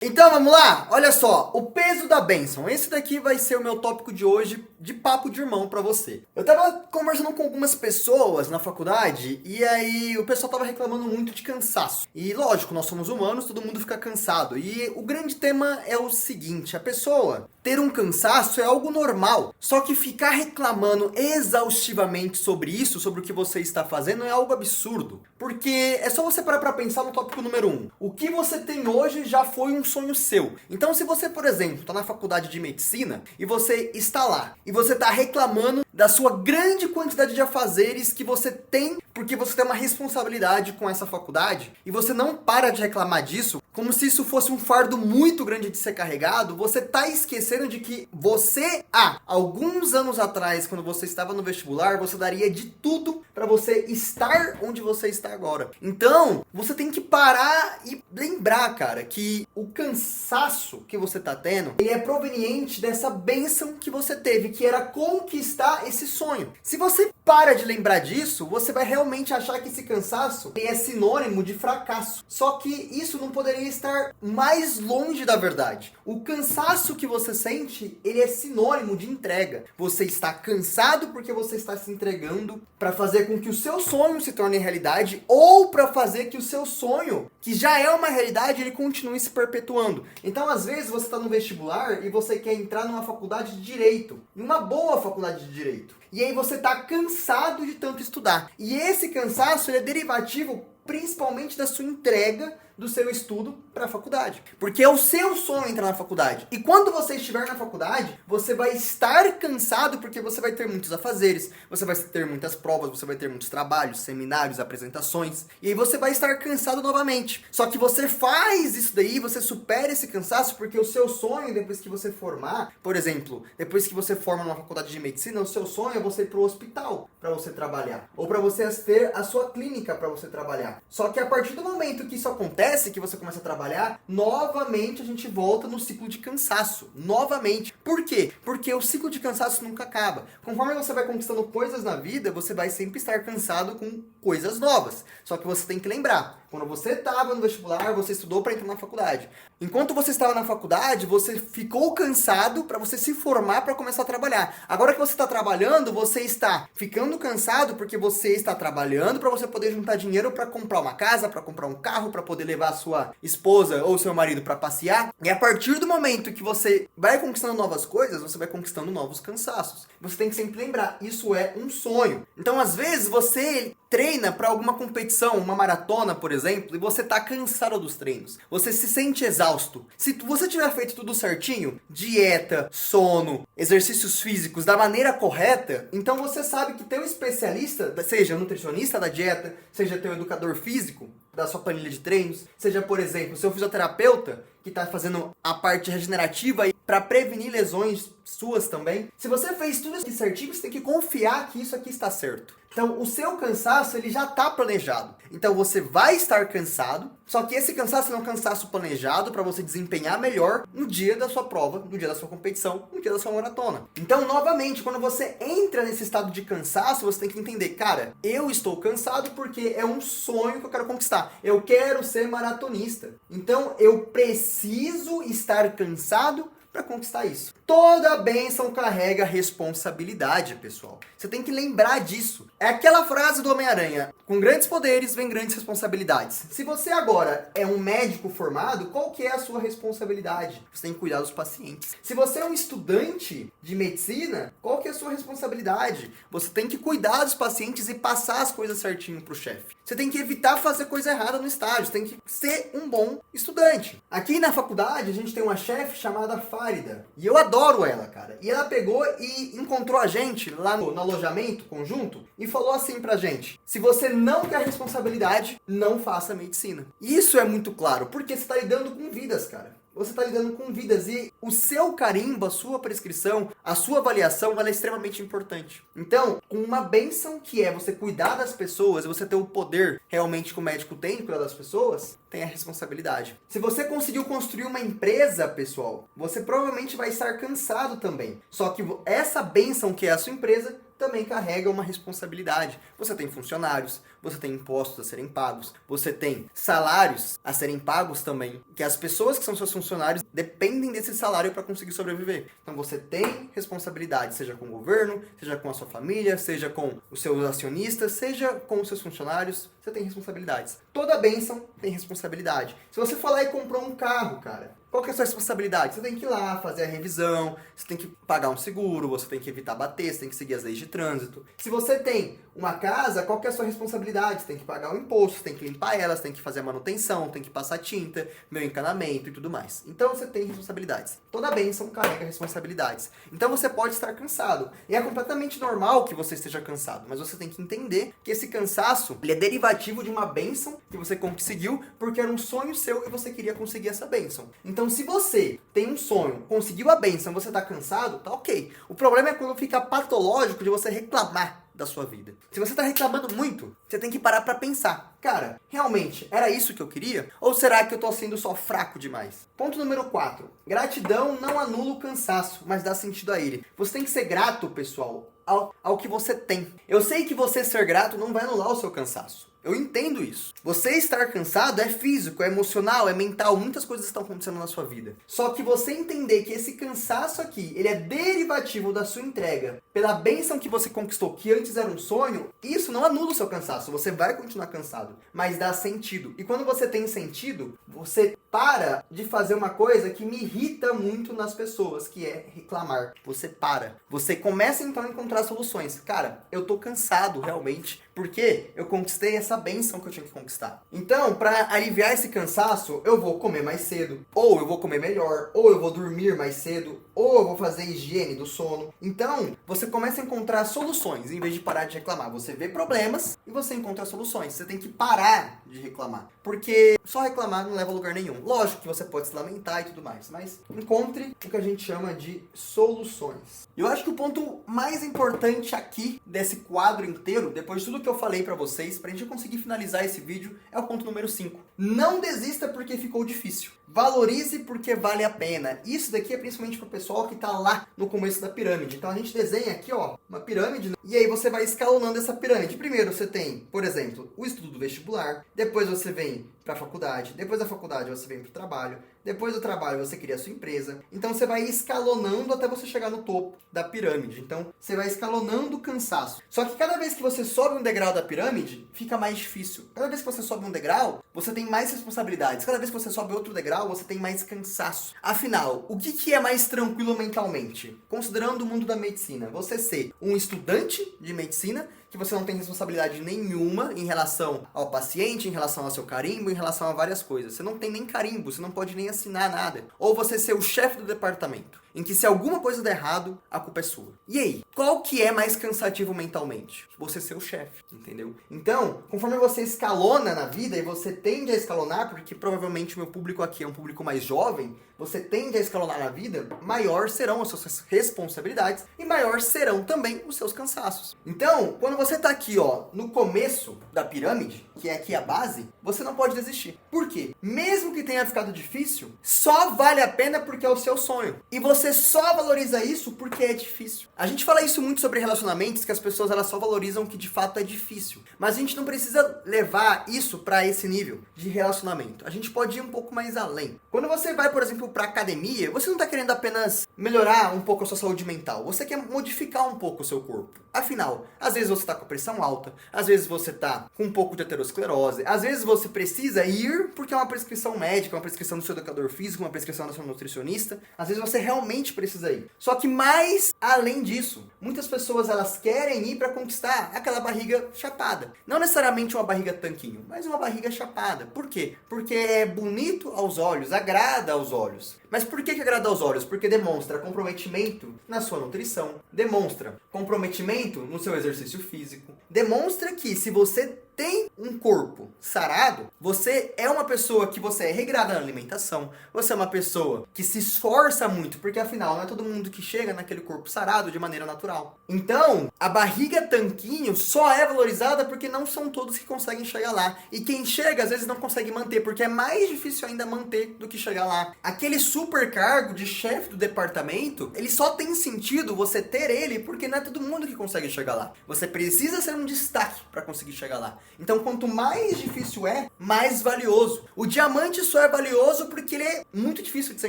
Então vamos lá, olha só, o peso da bênção. Esse daqui vai ser o meu tópico de hoje, de papo de irmão pra você. Eu tava conversando com algumas pessoas na faculdade e aí o pessoal tava reclamando muito de cansaço. E lógico, nós somos humanos, todo mundo fica cansado. E o grande tema é o seguinte, a pessoa ter um cansaço é algo normal. Só que ficar reclamando exaustivamente sobre isso, sobre o que você está fazendo, é algo absurdo. Porque é só você parar pra pensar no tópico número 1. O que você tem hoje já foi um sonho seu. Então se você, por exemplo, está na faculdade de medicina e você está lá e você está reclamando da sua grande quantidade de afazeres que você tem porque você tem uma responsabilidade com essa faculdade e você não para de reclamar disso, como se isso fosse um fardo muito grande de ser carregado, você está esquecendo de que você, alguns anos atrás, quando você estava no vestibular, você daria de tudo para você estar onde você está agora. Então, você tem que parar e lembrar, cara, que o cansaço que você está tendo, ele é proveniente dessa bênção que você teve, que era conquistar esse sonho. Se você para de lembrar disso, você vai realmente achar que esse cansaço é sinônimo de fracasso. Só que isso não poderia estar mais longe da verdade. O cansaço que você sente, ele é sinônimo de entrega. Você está cansado porque você está se entregando para fazer com que o seu sonho se torne realidade ou para fazer que o seu sonho, que já é uma realidade, ele continue se perpetuando. Então, às vezes, você está no vestibular e você quer entrar numa faculdade de Direito, numa boa faculdade de Direito. E aí você está cansado de tanto estudar. E esse cansaço é derivativo principalmente da sua entrega do seu estudo para a faculdade. Porque é o seu sonho entrar na faculdade. E quando você estiver na faculdade, você vai estar cansado porque você vai ter muitos afazeres, você vai ter muitas provas, você vai ter muitos trabalhos, seminários, apresentações. E aí você vai estar cansado novamente. Só que você faz isso daí, você supera esse cansaço porque o seu sonho, depois que você formar, por exemplo, depois que você forma numa faculdade de medicina, o seu sonho é você ir para o hospital para você trabalhar. Ou para você ter a sua clínica para você trabalhar. Só que a partir do momento que isso acontece, que você começa a trabalhar, novamente a gente volta no ciclo de cansaço. Novamente. Por quê? Porque o ciclo de cansaço nunca acaba. Conforme você vai conquistando coisas na vida, você vai sempre estar cansado com coisas novas. Só que você tem que lembrar, quando você estava no vestibular, você estudou para entrar na faculdade. Enquanto você estava na faculdade, você ficou cansado para você se formar para começar a trabalhar. Agora que você está trabalhando, você está ficando cansado porque você está trabalhando para você poder juntar dinheiro para comprar uma casa, para comprar um carro, para poder levar a sua esposa ou seu marido para passear. E a partir do momento que você vai conquistando novas coisas, você vai conquistando novos cansaços. Você tem que sempre lembrar, isso é um sonho. Então, às vezes, você treina para alguma competição, uma maratona, por exemplo, e você tá cansado dos treinos. Você se sente exausto. Se você tiver feito tudo certinho, dieta, sono, exercícios físicos da maneira correta, então você sabe que teu especialista, seja nutricionista da dieta, seja teu educador físico da sua planilha de treinos, seja, por exemplo, seu fisioterapeuta, que está fazendo a parte regenerativa para prevenir lesões suas também. Se você fez tudo isso certinho, você tem que confiar que isso aqui está certo. Então, o seu cansaço, ele já está planejado. Então, você vai estar cansado, só que esse cansaço é um cansaço planejado para você desempenhar melhor no dia da sua prova, no dia da sua competição, no dia da sua maratona. Então, novamente, quando você entra nesse estado de cansaço, você tem que entender, cara, eu estou cansado porque é um sonho que eu quero conquistar. Eu quero ser maratonista. Então, eu preciso estar cansado para conquistar isso. Toda bênção carrega responsabilidade, pessoal. Você tem que lembrar disso. É aquela frase do Homem-Aranha: com grandes poderes vem grandes responsabilidades. Se você agora é um médico formado, qual que é a sua responsabilidade? Você tem que cuidar dos pacientes. Se você é um estudante de medicina, qual que é a sua responsabilidade? Você tem que cuidar dos pacientes e passar as coisas certinho pro chefe. Você tem que evitar fazer coisa errada no estágio. Você tem que ser um bom estudante. Aqui na faculdade, a gente tem uma chefe chamada Fárida. E eu adoro ela, cara. E ela pegou e encontrou a gente lá no alojamento conjunto e falou assim pra gente: se você não quer responsabilidade, não faça medicina. Isso é muito claro, porque você tá lidando com vidas, cara. Você está lidando com vidas e o seu carimbo, a sua prescrição, a sua avaliação, ela é extremamente importante. Então, com uma bênção que é você cuidar das pessoas, você ter o poder realmente que o médico tem de cuidar das pessoas, tem a responsabilidade. Se você conseguiu construir uma empresa, pessoal, você provavelmente vai estar cansado também. Só que essa bênção que é a sua empresa também carrega uma responsabilidade. Você tem funcionários, você tem impostos a serem pagos, você tem salários a serem pagos também, que as pessoas que são seus funcionários dependem desse salário para conseguir sobreviver. Então você tem responsabilidade, seja com o governo, seja com a sua família, seja com os seus acionistas, seja com os seus funcionários, você tem responsabilidades. Toda bênção tem responsabilidade. Se você for lá e comprou um carro, cara, qual que é a sua responsabilidade? Você tem que ir lá fazer a revisão, você tem que pagar um seguro, você tem que evitar bater, você tem que seguir as leis de trânsito. Se você tem uma casa, qual que é a sua responsabilidade? Você tem que pagar o imposto, você tem que limpar ela, você tem que fazer a manutenção, tem que passar tinta, meu encanamento e tudo mais. Então você tem responsabilidades. Toda bênção carrega responsabilidades. Então você pode estar cansado. E é completamente normal que você esteja cansado, mas você tem que entender que esse cansaço ele é derivativo de uma bênção que você conseguiu porque era um sonho seu e você queria conseguir essa bênção. Então se você tem um sonho, conseguiu a bênção, você está cansado, tá ok. O problema é quando fica patológico de você reclamar da sua vida. Se você está reclamando muito, você tem que parar para pensar. Cara, realmente, era isso que eu queria? Ou será que eu tô sendo só fraco demais? Ponto número 4. Gratidão não anula o cansaço, mas dá sentido a ele. Você tem que ser grato, pessoal, ao que você tem. Eu sei que você ser grato não vai anular o seu cansaço. Eu entendo isso. Você estar cansado é físico, é emocional, é mental, muitas coisas estão acontecendo na sua vida. Só que você entender que esse cansaço aqui, ele é derivativo da sua entrega pela bênção que você conquistou, que antes era um sonho, isso não anula o seu cansaço, você vai continuar cansado, mas dá sentido. E quando você tem sentido, você para de fazer uma coisa que me irrita muito nas pessoas, que é reclamar. Você para. Você começa então a encontrar soluções. Cara, eu tô cansado realmente, porque eu conquistei essa bênção que eu tinha que conquistar. Então, para aliviar esse cansaço, eu vou comer mais cedo, ou eu vou comer melhor, ou eu vou dormir mais cedo, ou eu vou fazer higiene do sono. Então, você começa a encontrar soluções, em vez de parar de reclamar. Você vê problemas e você encontra soluções. Você tem que parar de reclamar, porque só reclamar não leva a lugar nenhum. Lógico que você pode se lamentar e tudo mais, mas encontre o que a gente chama de soluções. Eu acho que o ponto mais importante aqui desse quadro inteiro, depois de tudo que eu falei pra vocês, pra gente conseguir finalizar esse vídeo, é o ponto número 5. Não desista porque ficou difícil. Valorize porque vale a pena. Isso daqui é principalmente pro pessoal que tá lá no começo da pirâmide. Então a gente desenha aqui, ó, uma pirâmide, e aí você vai escalonando essa pirâmide. Primeiro você tem, por exemplo, o estudo do vestibular, depois você vem para a faculdade, depois da faculdade você vem para o trabalho, depois do trabalho você cria a sua empresa. Então você vai escalonando até você chegar no topo da pirâmide. Então você vai escalonando o cansaço. Só que cada vez que você sobe um degrau da pirâmide, fica mais difícil. Cada vez que você sobe um degrau, você tem mais responsabilidades. Cada vez que você sobe outro degrau, você tem mais cansaço. Afinal, o que é mais tranquilo mentalmente? Considerando o mundo da medicina, você ser um estudante de medicina, que você não tem responsabilidade nenhuma em relação ao paciente, em relação ao seu carimbo, em relação a várias coisas. Você não tem nem carimbo, você não pode nem assinar nada. Ou você ser o chefe do departamento, em que se alguma coisa der errado, a culpa é sua. E aí, qual que é mais cansativo mentalmente? Você ser o chefe, entendeu? Então, conforme você escalona na vida, e você tende a escalonar, porque provavelmente o meu público aqui é um público mais jovem, você tende a escalonar na vida, maior serão as suas responsabilidades e maior serão também os seus cansaços. Então, quando você tá aqui, ó, no começo da pirâmide, que é aqui a base, você não pode desistir. Por quê? Mesmo que tenha ficado difícil, só vale a pena porque é o seu sonho. E você só valoriza isso porque é difícil. A gente fala isso muito sobre relacionamentos, que as pessoas elas só valorizam o que de fato é difícil. Mas a gente não precisa levar isso para esse nível de relacionamento. A gente pode ir um pouco mais além. Quando você vai, por exemplo, para academia, você não está querendo apenas melhorar um pouco a sua saúde mental. Você quer modificar um pouco o seu corpo. Afinal, às vezes você está com a pressão alta, às vezes você está com um pouco de aterosclerose, às vezes você precisa ir porque é uma prescrição médica, uma prescrição do seu educador físico, uma prescrição do seu nutricionista. Às vezes você realmente precisa ir. Só que mais além disso, muitas pessoas elas querem ir para conquistar aquela barriga chapada. Não necessariamente uma barriga tanquinho, mas uma barriga chapada. Por quê? Porque é bonito aos olhos, agrada aos olhos. Mas por que agrada aos olhos? Porque demonstra comprometimento na sua nutrição, demonstra comprometimento no seu exercício físico, demonstra que se você tem um corpo sarado, você é uma pessoa que você é regrada na alimentação, você é uma pessoa que se esforça muito, porque afinal não é todo mundo que chega naquele corpo sarado de maneira natural. Então, a barriga tanquinho só é valorizada porque não são todos que conseguem chegar lá. E quem chega, às vezes não consegue manter, porque é mais difícil ainda manter do que chegar lá. Aquele super cargo de chefe do departamento, ele só tem sentido você ter ele porque não é todo mundo que consegue chegar lá. Você precisa ser um destaque para conseguir chegar lá. Então, quanto mais difícil é, mais valioso. O diamante só é valioso porque ele é muito difícil de ser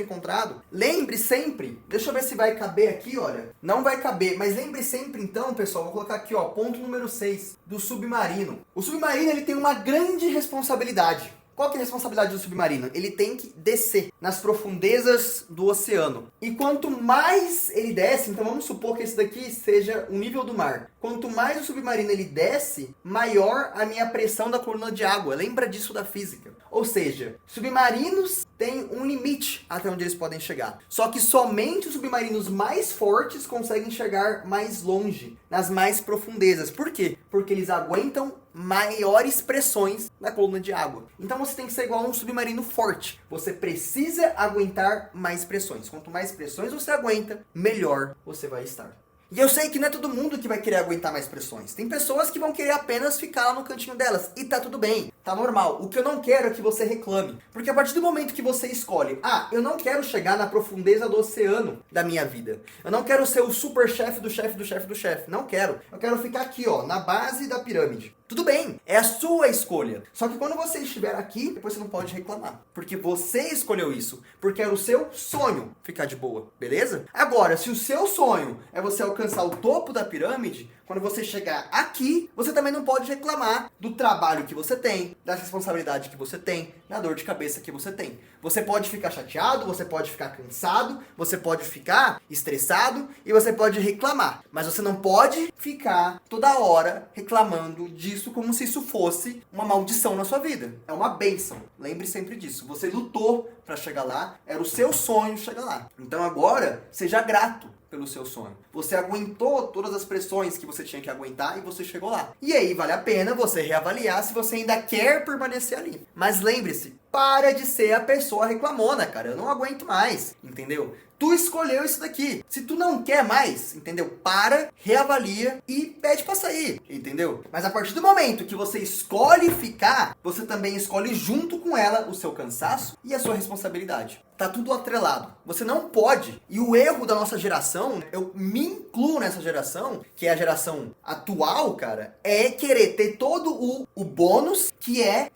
encontrado. Lembre sempre, deixa eu ver se vai caber aqui, olha. Não vai caber, mas lembre sempre então, pessoal, vou colocar aqui, ó, ponto número 6, do submarino. O submarino, ele tem uma grande responsabilidade. Qual que é a responsabilidade do submarino? Ele tem que descer nas profundezas do oceano. E quanto mais ele desce, então vamos supor que esse daqui seja o nível do mar. Quanto mais o submarino ele desce, maior a minha pressão da coluna de água. Lembra disso da física. Ou seja, submarinos têm um limite até onde eles podem chegar. Só que somente os submarinos mais fortes conseguem chegar mais longe, nas mais profundezas. Por quê? Porque eles aguentam maiores pressões na coluna de água. Então você tem que ser igual a um submarino forte. Você precisa aguentar mais pressões. Quanto mais pressões você aguenta, melhor você vai estar. E eu sei que não é todo mundo que vai querer aguentar mais pressões. Tem pessoas que vão querer apenas ficar lá no cantinho delas. E tá tudo bem, tá normal. O que eu não quero é que você reclame. Porque a partir do momento que você escolhe, eu não quero chegar na profundeza do oceano da minha vida. Eu não quero ser o super chefe do chefe do chefe do chefe. Não quero. Eu quero ficar aqui, ó, na base da pirâmide. Tudo bem, é a sua escolha. Só que quando você estiver aqui, depois você não pode reclamar. Porque você escolheu isso. Porque era o seu sonho ficar de boa, beleza? Agora, se o seu sonho é você alcançar o topo da pirâmide, quando você chegar aqui, você também não pode reclamar do trabalho que você tem, da responsabilidade que você tem, da dor de cabeça que você tem. Você pode ficar chateado, você pode ficar cansado, você pode ficar estressado e você pode reclamar. Mas você não pode ficar toda hora reclamando disso como se isso fosse uma maldição na sua vida. É uma bênção. Lembre sempre disso. Você lutou para chegar lá, era o seu sonho chegar lá. Então agora, seja grato pelo seu sonho. Você aguentou todas as pressões que você tinha que aguentar e você chegou lá. E aí vale a pena você reavaliar se você ainda quer permanecer ali. Mas lembre-se, para de ser a pessoa reclamona, cara. Eu não aguento mais, entendeu? Tu escolheu isso daqui. Se tu não quer mais, entendeu? Para, reavalia e pede pra sair, entendeu? Mas a partir do momento que você escolhe ficar, você também escolhe junto com ela o seu cansaço e a sua responsabilidade. Tá tudo atrelado. Você não pode. E o erro da nossa geração, eu me incluo nessa geração, que é a geração atual, cara, é querer ter todo o bônus, que é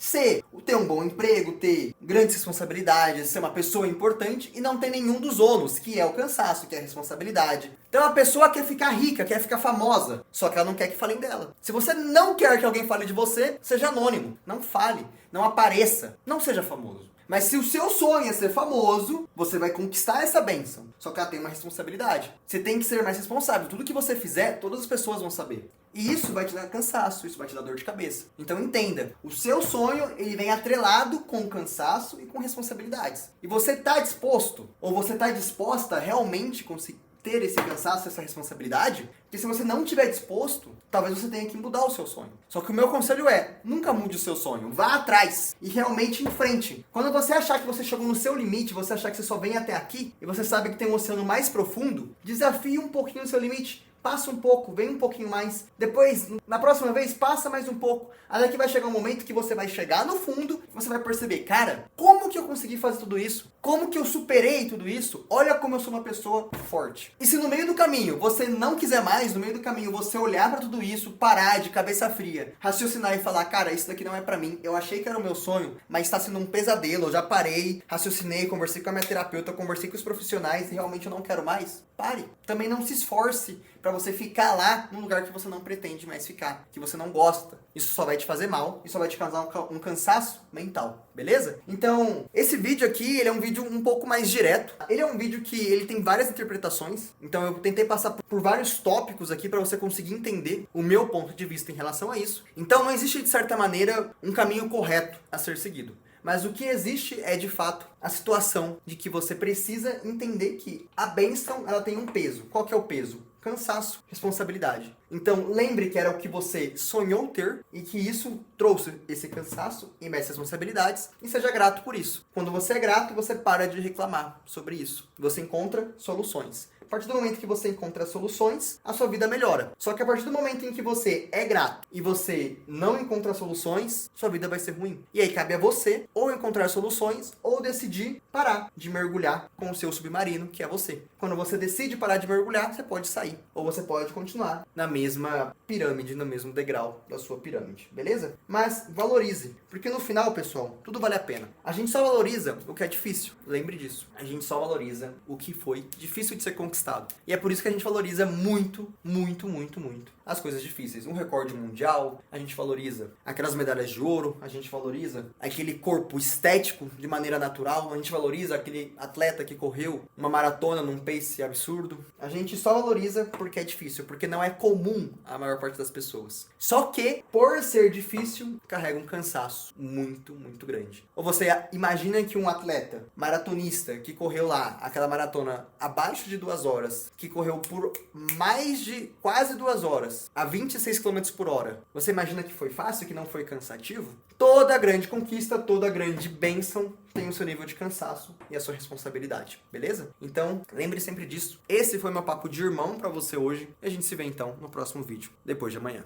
ter um bom emprego, ter grandes responsabilidades, ser uma pessoa importante e não ter nenhum dos ônus, que é o cansaço, que é a responsabilidade. Então a pessoa quer ficar rica, quer ficar famosa, só que ela não quer que falem dela. Se você não quer que alguém fale de você, seja anônimo. Não fale, não apareça, não seja famoso. Mas se o seu sonho é ser famoso, você vai conquistar essa bênção. Só que ela tem uma responsabilidade. Você tem que ser mais responsável. Tudo que você fizer, todas as pessoas vão saber. E isso vai te dar cansaço, isso vai te dar dor de cabeça. Então entenda, o seu sonho, ele vem atrelado com cansaço e com responsabilidades. E você está disposto, ou você está disposta a realmente conseguir ter esse cansaço, essa responsabilidade? Porque se você não estiver disposto, talvez você tenha que mudar o seu sonho. Só que o meu conselho é, nunca mude o seu sonho. Vá atrás e realmente em frente. Quando você achar que você chegou no seu limite, você achar que você só vem até aqui, e você sabe que tem um oceano mais profundo, desafie um pouquinho o seu limite. Passa um pouco, vem um pouquinho mais. Depois, na próxima vez, passa mais um pouco. Até que vai chegar um momento que você vai chegar no fundo e você vai perceber, cara, como que eu consegui fazer tudo isso? Como que eu superei tudo isso? Olha como eu sou uma pessoa forte. E se no meio do caminho você não quiser mais, no meio do caminho você olhar pra tudo isso, parar de cabeça fria, raciocinar e falar, cara, isso daqui não é pra mim. Eu achei que era o meu sonho, mas tá sendo um pesadelo. Eu já parei, raciocinei, conversei com a minha terapeuta, conversei com os profissionais e realmente eu não quero mais. Pare. Também não se esforce pra você ficar lá num lugar que você não pretende mais ficar, que você não gosta. Isso só vai te fazer mal e só vai te causar um cansaço mental, beleza? Então, esse vídeo aqui, ele é um vídeo um pouco mais direto. Ele é um vídeo que ele tem várias interpretações, então eu tentei passar por vários tópicos aqui para você conseguir entender o meu ponto de vista em relação a isso. Então, não existe, de certa maneira, um caminho correto a ser seguido. Mas o que existe é, de fato, a situação de que você precisa entender que a bênção, ela tem um peso. Qual que é o peso? Cansaço, responsabilidade. Então, lembre que era o que você sonhou ter e que isso trouxe esse cansaço e mais responsabilidades e seja grato por isso. Quando você é grato, você para de reclamar sobre isso. Você encontra soluções. A partir do momento que você encontra soluções, a sua vida melhora. Só que a partir do momento em que você é grato e você não encontra soluções, sua vida vai ser ruim. E aí cabe a você ou encontrar soluções ou decidir parar de mergulhar com o seu submarino, que é você. Quando você decide parar de mergulhar, você pode sair cair, ou você pode continuar na mesma pirâmide, no mesmo degrau da sua pirâmide, beleza? Mas valorize, porque no final, pessoal, tudo vale a pena. A gente só valoriza o que é difícil, lembre disso. A gente só valoriza o que foi difícil de ser conquistado. E é por isso que a gente valoriza muito, muito, muito, muito as coisas difíceis. Um recorde mundial, a gente valoriza aquelas medalhas de ouro, a gente valoriza aquele corpo estético de maneira natural, a gente valoriza aquele atleta que correu uma maratona num pace absurdo. A gente só valoriza porque é difícil, porque não é comum a maior parte das pessoas. Só que, por ser difícil, carrega um cansaço muito, muito grande. Ou você imagina que um atleta maratonista que correu lá, aquela maratona abaixo de 2 horas, que correu por mais de quase 2 horas, a 26 km por hora. Você imagina que foi fácil, que não foi cansativo? Toda grande conquista, toda grande bênção tem o seu nível de cansaço e a sua responsabilidade, beleza? Então, lembre sempre disso. Esse foi meu papo de irmão pra você hoje e a gente se vê então no próximo vídeo, depois de amanhã.